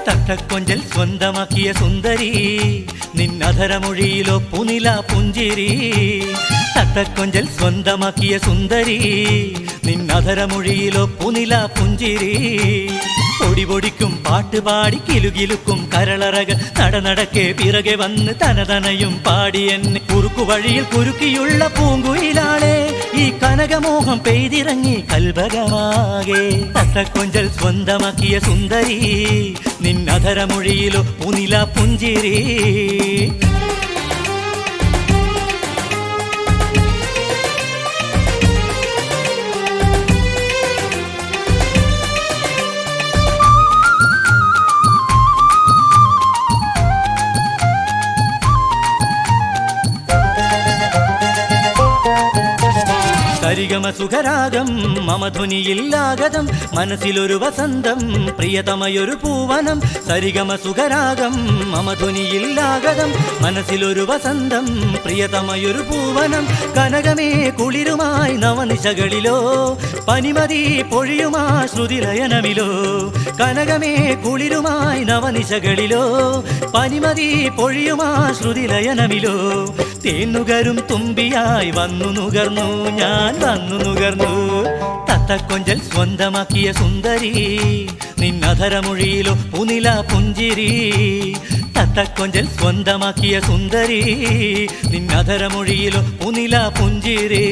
തട്ടക്കൊഞ്ചൽ സ്വന്തമാക്കിയ സുന്ദരി നിന്നധരമൊഴിയിലോ പുനില പുഞ്ചിരി. തട്ടക്കൊഞ്ചൽ സ്വന്തമാക്കിയ സുന്ദരി നിന്നധരമൊഴിയിലോ പുനില പുഞ്ചിരി. പൊടിപൊടിക്കും പാട്ടുപാടി കിലുകിലുക്കും കരളറക നടനടക്കെ പിറകെ വന്ന് തനതനയും പാടി എന്നെ കുറുക്കു വഴിയിൽ കുരുക്കിയുള്ള പൂങ്കുയിലാളെ ഈ കനകമോഹം പെയ്തിറങ്ങി കൽഭകമാകെ. തട്ടക്കൊഞ്ചൽ സ്വന്തമാക്കിയ സുന്ദരി നിന്നധരമൊഴിയിലോ പുനില പുഞ്ചിരി. സരിഗമ സുഖരാഗം മമധ്വനിയില്ലാഗതം മനസ്സിലൊരു വസന്തം പ്രിയതമയൊരു പൂവനം. സരിഗമ സുഖരാഗം മമധ്വനിയില്ലാഗതം മനസ്സിലൊരു വസന്തം പ്രിയതമയൊരു പൂവനം. കനകമേ കുളിരുമായി നവനിശകളിലോ പനിമതി പൊഴിയുമാ ശ്രുതിലയനമിലോ. കനകമേ കുളിരുമായി നവനിശകളിലോ പനിമതി പൊഴിയുമാ ശ്രുതിലയനമിലോ. തേന്നുകരും തുമ്പിയായി വന്നു നുകർന്നു ഞാൻ വന്നു നുകർന്നു. തത്തക്കൊഞ്ചൽ സ്വന്തമാക്കിയ സുന്ദരി നിന്നധരമൊഴിയിലോ പുനില പുഞ്ചിരി. തത്തക്കൊഞ്ചൽ സ്വന്തമാക്കിയ സുന്ദരി നിന്നധരമൊഴിയിലോ പുനില പുഞ്ചിരി.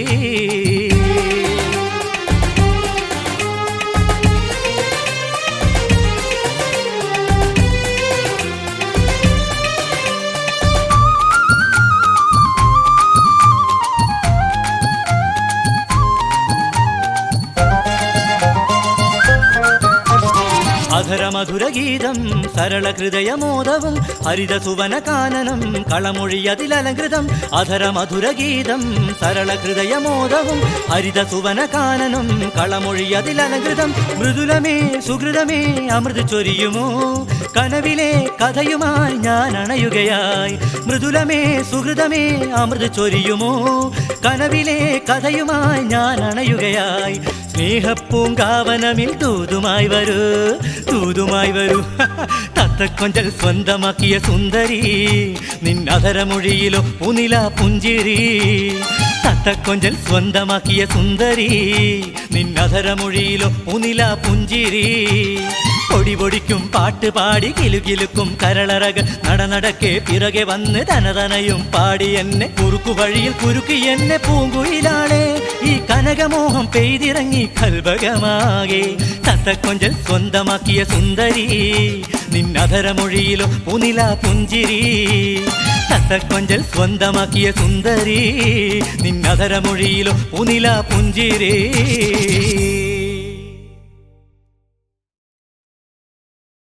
അധരമധുരഗീതം സരളഹൃദയമോദവും ഹരിതസുവനകാനനം കളമൊഴിയതിലലങ്കൃതം. അധരമധുരഗീതം സരളഹൃദയമോദവും ഹരിതസുവനകാനനം കളമൊഴിയതിലലങ്കൃതം. മൃദുലമേ സുഹൃതമേ അമൃത് ചൊരിയുമോ കനവിലെ കഥയുമായി ഞാൻ അണയുകയായി. മൃദുലമേ സുഹൃതമേ അമൃത് ചൊരിയുമോ കനവിലെ കഥയുമായി ഞാൻ അണയുകയായി. സ്നേഹപ്പൂങ്കാവനമിൽ തൂതുമായി വരൂ തൂതുമായി വരൂ. തത്തക്കൊഞ്ചൽ സ്വന്തമാക്കിയ സുന്ദരി നിന്നധരമൊഴിയിലോ പുനില പുഞ്ചിരി. തത്തക്കൊഞ്ചൽ സ്വന്തമാക്കിയ സുന്ദരി നിന്നധരമൊഴിയിലോ പുനില പുഞ്ചിരി. പൊടിപൊടിക്കും പാട്ടുപാടി കിലുകിലുക്കും കരളറക നടനടക്കെ പിറകെ വന്ന് തനതനയും പാടി എന്നെ കുറുക്കു വഴിയിൽ കുരുക്കി എന്നെ പൂങ്കുയിലാളെ ഈ കനകമോഹം പെയ്തിറങ്ങി കൽഭകമാകെ. തത്തക്കൊഞ്ചൽ സ്വന്തമാക്കിയ സുന്ദരി നിന്നധരമൊഴിയിലോ പുനില പുഞ്ചിരി. തത്തക്കൊഞ്ചൽ സ്വന്തമാക്കിയ സുന്ദരി നിന്നധരമൊഴിയിലോ പുനില പുഞ്ചിരി.